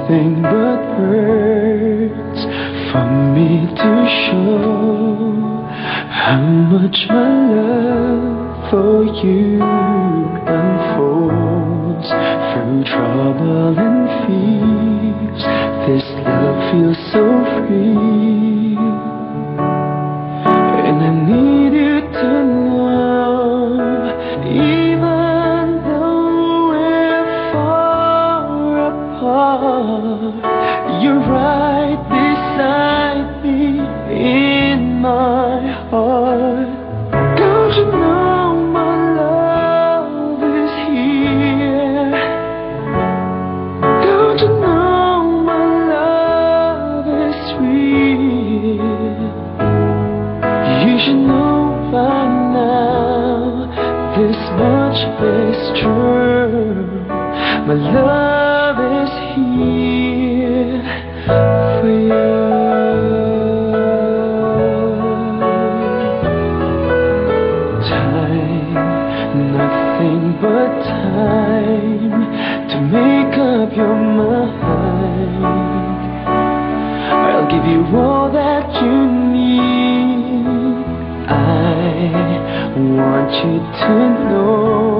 nothing but words for me to show how much my love for you unfolds through trouble and fears. This love feels so free, and I need you to know, even though we're far apart, you're right beside me in my heart. Don't you know my love is here? Don't you know my love is real? You should know by now, this much is true. My love is here for you. Time, nothing but time to make up your mind. I'll give you all that you need. I want you to know